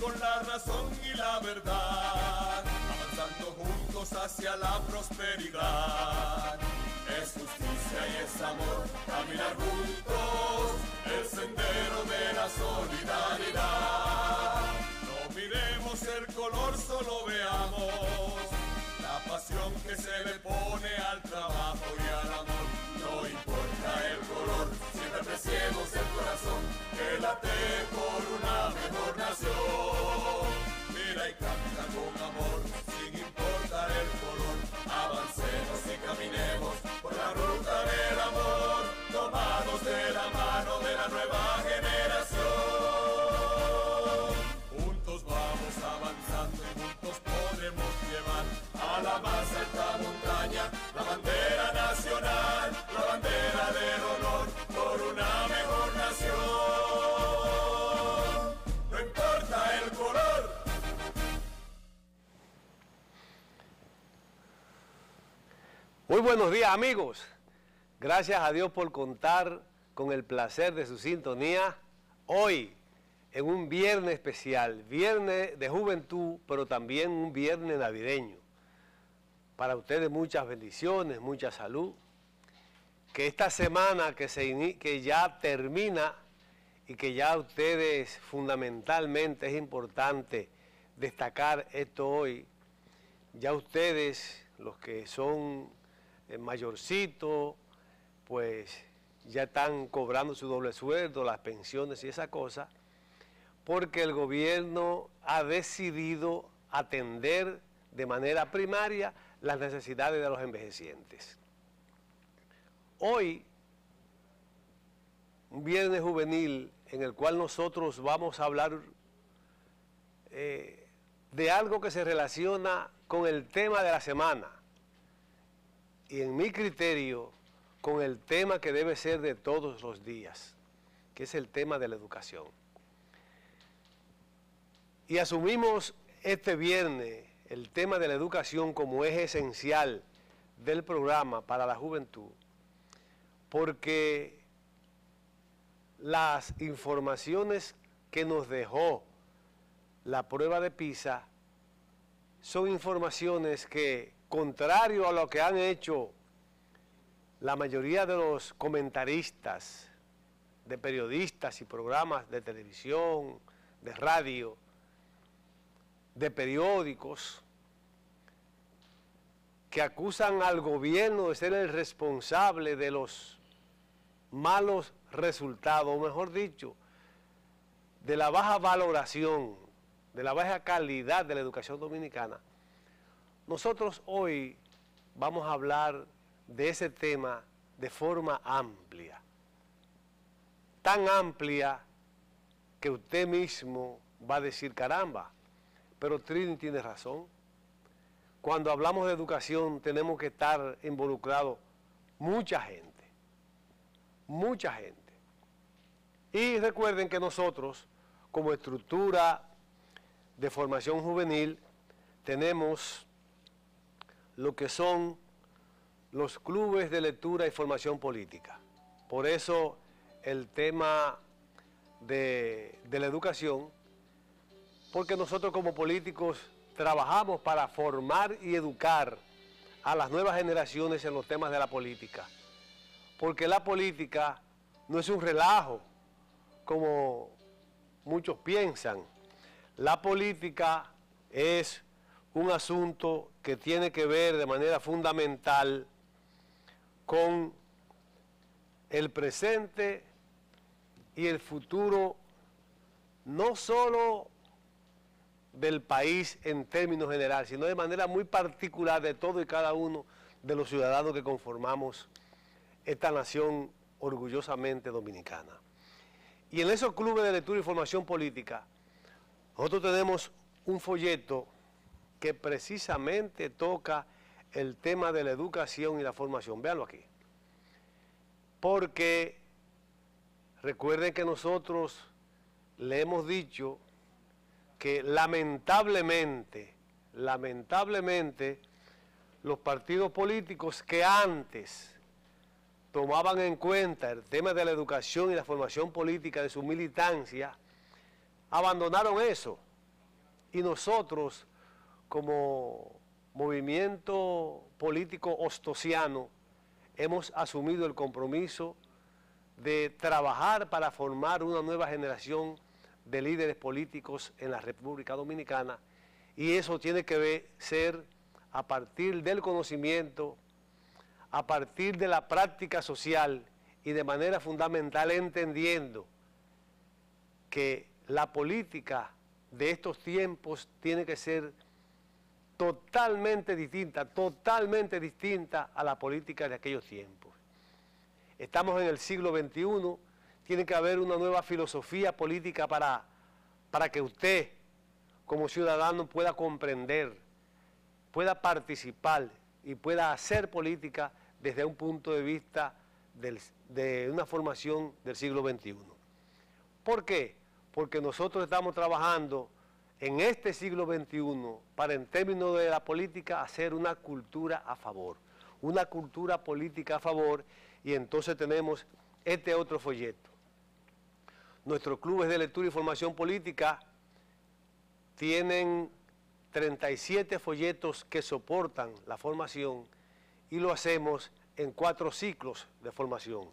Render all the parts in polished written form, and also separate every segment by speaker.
Speaker 1: con la razón y la verdad, avanzando juntos hacia la prosperidad. Es justicia y es amor, caminar juntos el sendero de la solidaridad. No miremos el color, solo veamos la pasión que se le pone al trabajo y al amor. No importa el color, siempre apreciemos el corazón que late por una mejor nación. Mira y canta con amor, sin importar el color. Avancemos y caminemos por la ruta del amor, tomados de la mano de la nueva generación. Juntos vamos avanzando y juntos podremos llevar a la más alta montaña la bandera nacional, la bandera del honor por una mejor nación. No importa el color.
Speaker 2: Muy buenos días, amigos. Gracias a Dios por contar con el placer de su sintonía hoy en un viernes especial, viernes de juventud, pero también un viernes navideño. Para ustedes muchas bendiciones, mucha salud. Que esta semana que ya termina y que ya ustedes fundamentalmente es importante destacar esto hoy, ya ustedes, los que son mayorcitos, pues ya están cobrando su doble sueldo, las pensiones y esa cosa, porque el gobierno ha decidido atender de manera primaria las necesidades de los envejecientes. Hoy, un viernes juvenil en el cual nosotros vamos a hablar de algo que se relaciona con el tema de la semana y en mi criterio con el tema que debe ser de todos los días, que es el tema de la educación. Y asumimos este viernes el tema de la educación como eje esencial del programa para la juventud, porque las informaciones que nos dejó la prueba de PISA son informaciones que, contrario a lo que han hecho la mayoría de los comentaristas, de periodistas y programas de televisión, de radio, de periódicos, que acusan al gobierno de ser el responsable de los malos resultados, o mejor dicho, de la baja valoración, de la baja calidad de la educación dominicana. Nosotros hoy vamos a hablar de ese tema de forma amplia, tan amplia que usted mismo va a decir, caramba, pero Trini tiene razón. Cuando hablamos de educación tenemos que estar involucrados mucha gente, mucha gente. Y recuerden que nosotros, como estructura de formación juvenil, tenemos lo que son los clubes de lectura y formación política. Por eso el tema de la educación, porque nosotros como políticos trabajamos para formar y educar a las nuevas generaciones en los temas de la política. Porque la política no es un relajo, como muchos piensan. La política es un asunto que tiene que ver de manera fundamental con el presente y el futuro, no solo del país en términos generales, sino de manera muy particular de todo y cada uno de los ciudadanos que conformamos esta nación orgullosamente dominicana. Y en esos clubes de lectura y formación política, nosotros tenemos un folleto que precisamente toca el tema de la educación y la formación. Véanlo aquí. Porque recuerden que nosotros le hemos dicho que lamentablemente, los partidos políticos que antes tomaban en cuenta el tema de la educación y la formación política de su militancia, abandonaron eso Y nosotros, como movimiento político ostosiano, hemos asumido el compromiso de trabajar para formar una nueva generación de líderes políticos en la República Dominicana, y eso tiene que ser a partir del conocimiento, a partir de la práctica social y de manera fundamental entendiendo que la política de estos tiempos tiene que ser totalmente distinta a la política de aquellos tiempos. Estamos en el siglo XXI, tiene que haber una nueva filosofía política para que usted, como ciudadano, pueda comprender, pueda participar y pueda hacer política desde un punto de vista de una formación del siglo XXI. ¿Por qué? Porque nosotros estamos trabajando en este siglo XXI para, en términos de la política, hacer una cultura a favor, una cultura política a favor, y entonces tenemos este otro folleto. Nuestros clubes de lectura y formación política tienen 37 folletos que soportan la formación y lo hacemos en 4 ciclos de formación.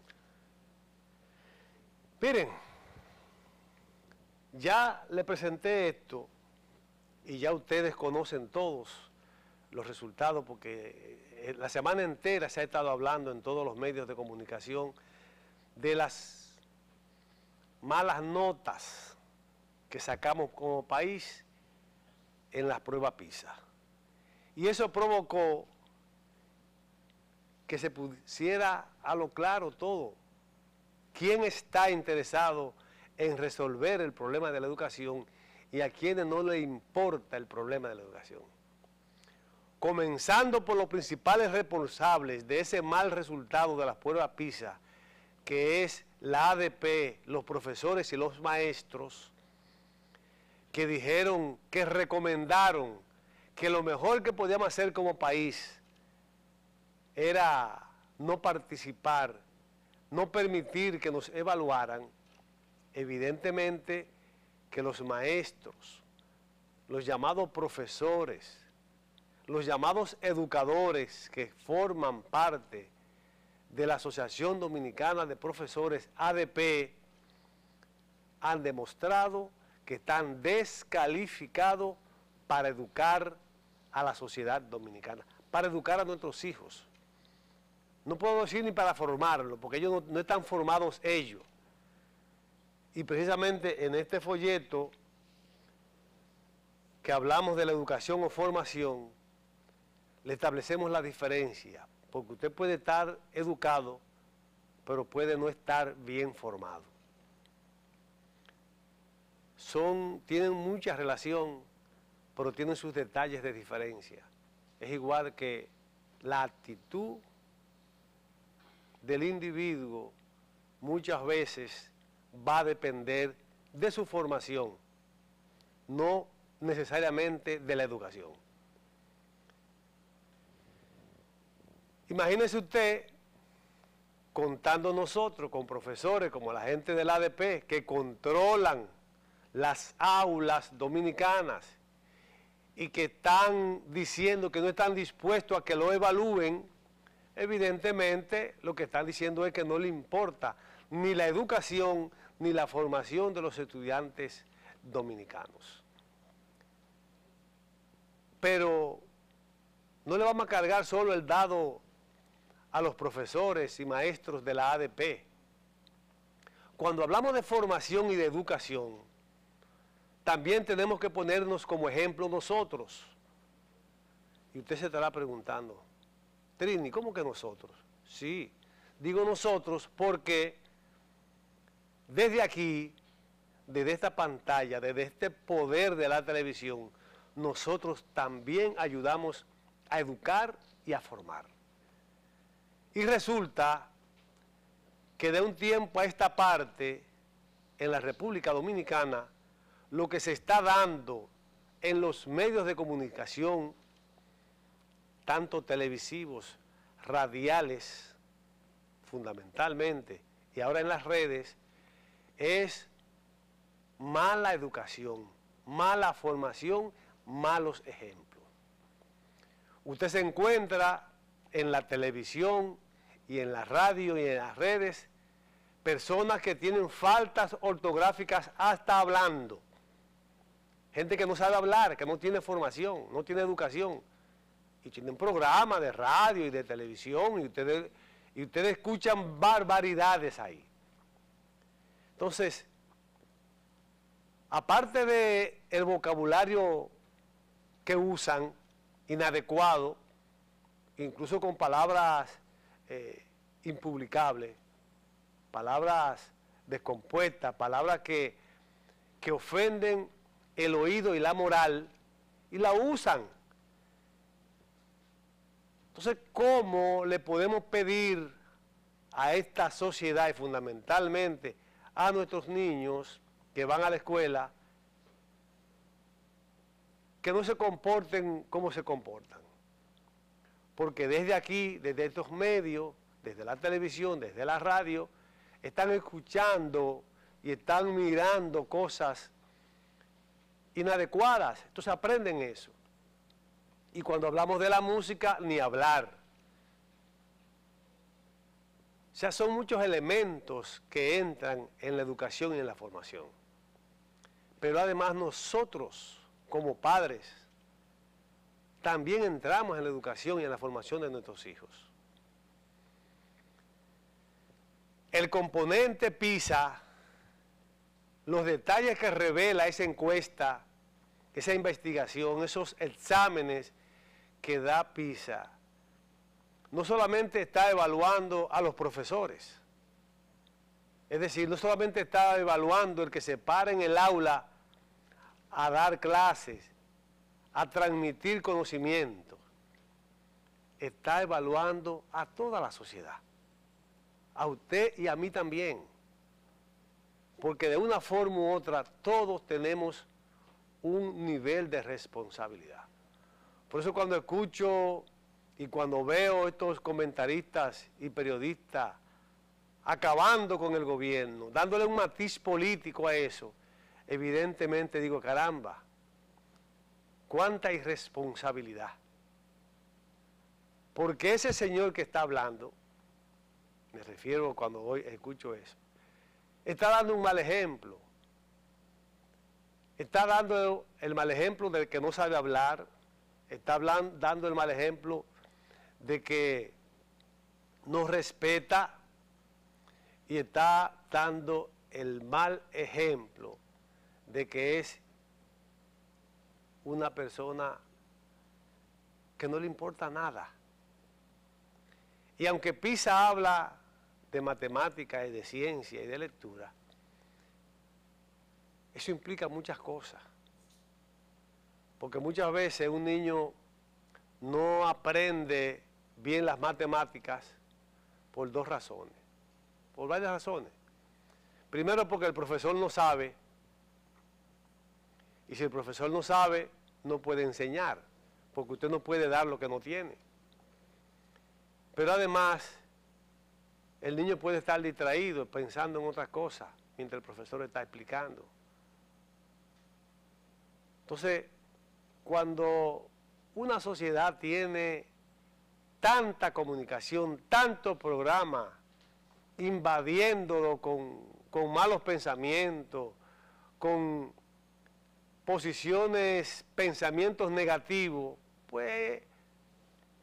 Speaker 2: Miren, ya le presenté esto y ya ustedes conocen todos los resultados, porque la semana entera se ha estado hablando en todos los medios de comunicación de las malas notas que sacamos como país en las pruebas PISA. Y eso provocó que se pusiera a lo claro todo. ¿Quién está interesado en resolver el problema de la educación y a quienes no le importa el problema de la educación? Comenzando por los principales responsables de ese mal resultado de las pruebas PISA, que es la ADP, los profesores y los maestros, que dijeron, que recomendaron que lo mejor que podíamos hacer como país era no participar, no permitir que nos evaluaran. Evidentemente que los maestros, los llamados profesores, los llamados educadores que forman parte de la Asociación Dominicana de Profesores, ADP, han demostrado que están descalificados para educar a la sociedad dominicana, para educar a nuestros hijos. No puedo decir ni para formarlos, porque ellos no están formados ellos. Y precisamente en este folleto que hablamos de la educación o formación, le establecemos la diferencia, porque usted puede estar educado, pero puede no estar bien formado. Tienen mucha relación, pero tienen sus detalles de diferencia. Es igual que la actitud del individuo muchas veces va a depender de su formación, no necesariamente de la educación. Imagínese usted contando nosotros con profesores como la gente del ADP que controlan las aulas dominicanas y que están diciendo que no están dispuestos a que lo evalúen. Evidentemente lo que están diciendo es que no le importa ni la educación ni la formación de los estudiantes dominicanos. Pero no le vamos a cargar solo el dado a los profesores y maestros de la ADP. Cuando hablamos de formación y de educación, también tenemos que ponernos como ejemplo nosotros. Y usted se estará preguntando, Trini, ¿cómo que nosotros? Sí, digo nosotros porque desde aquí, desde esta pantalla, desde este poder de la televisión, nosotros también ayudamos a educar y a formar. Y resulta que de un tiempo a esta parte, en la República Dominicana, lo que se está dando en los medios de comunicación, tanto televisivos, radiales, fundamentalmente, y ahora en las redes, es mala educación, mala formación, malos ejemplos. Usted se encuentra en la televisión y en la radio y en las redes personas que tienen faltas ortográficas hasta hablando. Gente que no sabe hablar, que no tiene formación, no tiene educación. Y tienen programas de radio y de televisión y ustedes escuchan barbaridades ahí. Entonces, aparte de el vocabulario que usan, inadecuado, incluso con palabras impublicables, palabras descompuestas, palabras que ofenden el oído y la moral, y la usan. Entonces, ¿cómo le podemos pedir a esta sociedad y fundamentalmente a nuestros niños que van a la escuela que no se comporten como se comportan? Porque desde aquí, desde estos medios, desde la televisión, desde la radio, están escuchando y están mirando cosas inadecuadas. Entonces aprenden eso. Y cuando hablamos de la música, ni hablar. O sea, son muchos elementos que entran en la educación y en la formación. Pero además nosotros, como padres, también entramos en la educación y en la formación de nuestros hijos. El componente PISA, los detalles que revela esa encuesta, esa investigación, esos exámenes que da PISA, no solamente está evaluando a los profesores, es decir, no solamente está evaluando el que se para en el aula a dar clases, a transmitir conocimiento, está evaluando a toda la sociedad, a usted y a mí también, porque de una forma u otra todos tenemos un nivel de responsabilidad. Por eso cuando escucho y cuando veo estos comentaristas y periodistas acabando con el gobierno, dándole un matiz político a eso, evidentemente digo, caramba, cuánta irresponsabilidad. Porque ese señor que está hablando, me refiero cuando hoy escucho eso, está dando un mal ejemplo. Está dando el mal ejemplo del que no sabe hablar, está dando el mal ejemplo de que no respeta y está dando el mal ejemplo de que es una persona que no le importa nada. Y aunque PISA habla de matemática y de ciencia y de lectura, eso implica muchas cosas. Porque muchas veces un niño no aprende bien las matemáticas por dos razones, por varias razones. Primero, porque el profesor no sabe, y si el profesor no sabe, no puede enseñar, porque usted no puede dar lo que no tiene. Pero además, el niño puede estar distraído, pensando en otras cosas, mientras el profesor está explicando. Entonces, cuando una sociedad tiene tanta comunicación, tanto programa, invadiéndolo con malos pensamientos, con posiciones, pensamientos negativos, pues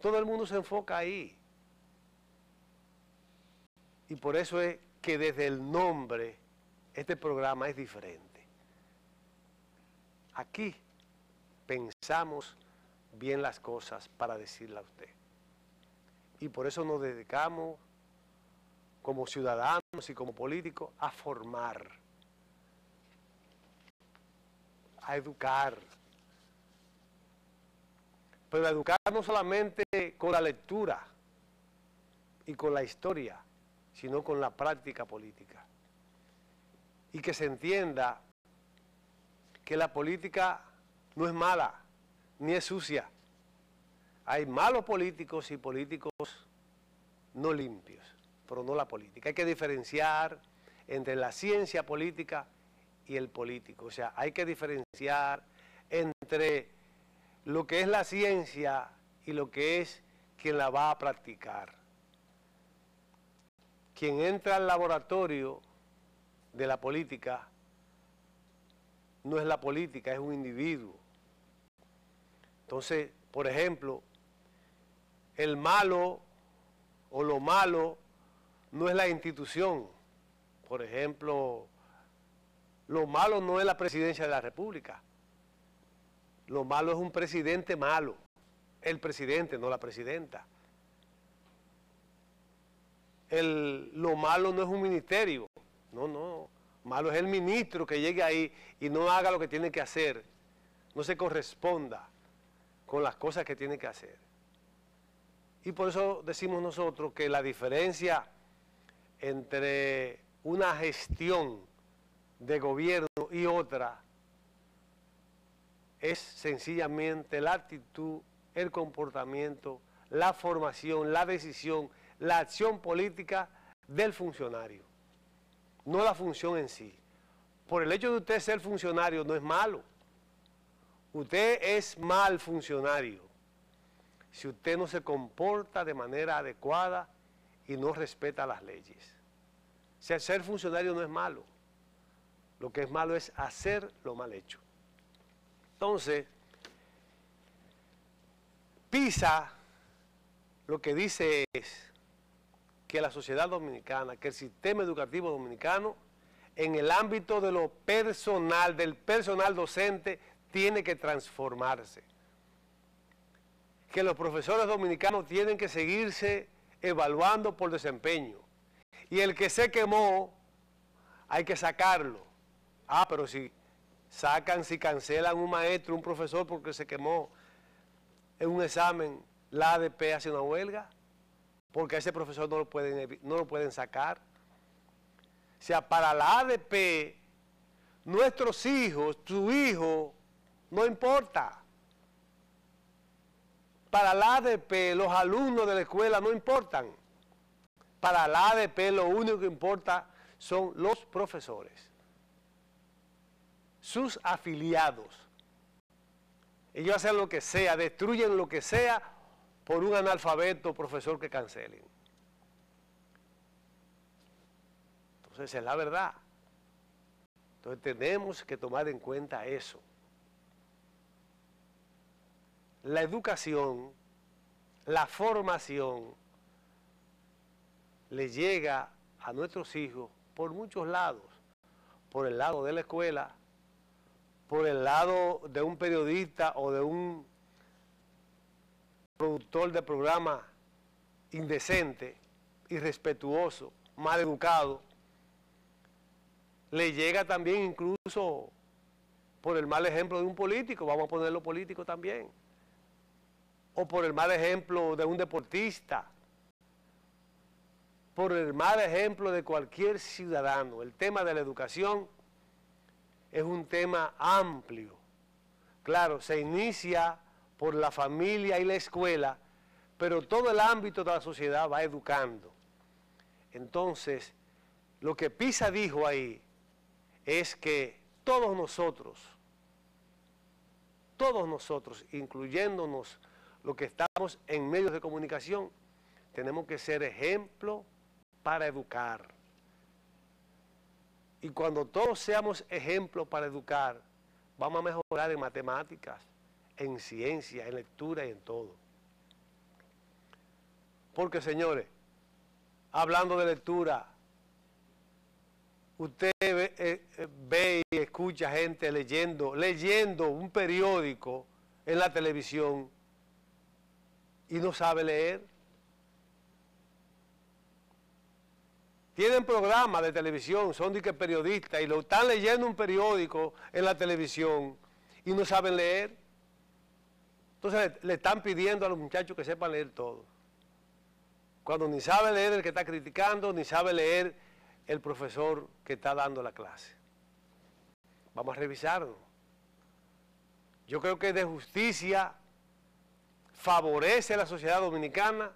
Speaker 2: todo el mundo se enfoca ahí. Y por eso es que desde el nombre, este programa es diferente. Aquí pensamos bien las cosas para decirle a usted. Y por eso nos dedicamos como ciudadanos y como políticos a formar, a educar. Pero a educar no solamente con la lectura y con la historia, sino con la práctica política. Y que se entienda que la política no es mala, ni es sucia. Hay malos políticos y políticos no limpios, pero no la política. Hay que diferenciar entre la ciencia política y el político. O sea, hay que diferenciar entre lo que es la ciencia y lo que es quien la va a practicar. Quien entra al laboratorio de la política no es la política, es un individuo. Entonces, por ejemplo, el malo o lo malo no es la institución. Por ejemplo, lo malo no es la presidencia de la República. Lo malo es un presidente malo. El presidente, no la presidenta. Lo malo no es un ministerio. No. Malo es el ministro que llegue ahí y no haga lo que tiene que hacer. No se corresponda con las cosas que tiene que hacer. Y por eso decimos nosotros que la diferencia entre una gestión de gobierno y otra es sencillamente la actitud, el comportamiento, la formación, la decisión, la acción política del funcionario, no la función en sí. Por el hecho de usted ser funcionario no es malo. Usted es mal funcionario si usted no se comporta de manera adecuada y no respeta las leyes. O sea, ser funcionario no es malo. Lo que es malo es hacer lo mal hecho. Entonces, PISA lo que dice es que la sociedad dominicana, que el sistema educativo dominicano, en el ámbito de lo personal, del personal docente, tiene que transformarse. Que los profesores dominicanos tienen que seguirse evaluando por desempeño. Y el que se quemó, hay que sacarlo. Ah, pero si cancelan un maestro, un profesor porque se quemó en un examen, la ADP hace una huelga, porque a ese profesor no lo pueden sacar. O sea, para la ADP, nuestros hijos, tu hijo, no importa. Para la ADP, los alumnos de la escuela no importan. Para la ADP, lo único que importa son los profesores, sus afiliados. Ellos hacen lo que sea, destruyen lo que sea por un analfabeto profesor que cancelen. Entonces, es la verdad. Entonces, tenemos que tomar en cuenta eso. La educación, la formación, le llega a nuestros hijos por muchos lados. Por el lado de la escuela, por el lado de un periodista o de un productor de programa indecente, irrespetuoso, mal educado. Le llega también incluso por el mal ejemplo de un político, vamos a ponerlo político también. O por el mal ejemplo de un deportista, por el mal ejemplo de cualquier ciudadano. El tema de la educación es un tema amplio. Claro, se inicia por la familia y la escuela, pero todo el ámbito de la sociedad va educando. Entonces, lo que PISA dijo ahí es que todos nosotros, incluyéndonos los que estamos en medios de comunicación, tenemos que ser ejemplo para educar. Y cuando todos seamos ejemplos para educar, vamos a mejorar en matemáticas, en ciencia, en lectura y en todo. Porque, señores, hablando de lectura, usted ve y escucha gente leyendo un periódico en la televisión y no sabe leer. Tienen programas de televisión, son de que periodistas y lo están leyendo un periódico en la televisión y no saben leer. Entonces le están pidiendo a los muchachos que sepan leer todo. Cuando ni sabe leer el que está criticando, ni sabe leer el profesor que está dando la clase. Vamos a revisarlo. Yo creo que de justicia favorece a la sociedad dominicana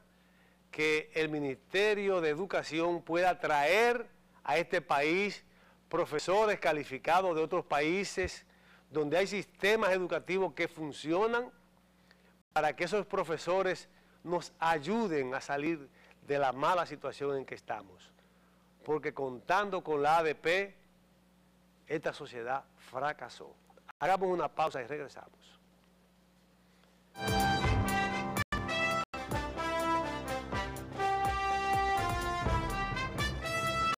Speaker 2: que el Ministerio de Educación pueda traer a este país profesores calificados de otros países, donde hay sistemas educativos que funcionan para que esos profesores nos ayuden a salir de la mala situación en que estamos. Porque contando con la ADP, esta sociedad fracasó. Hagamos una pausa y regresamos.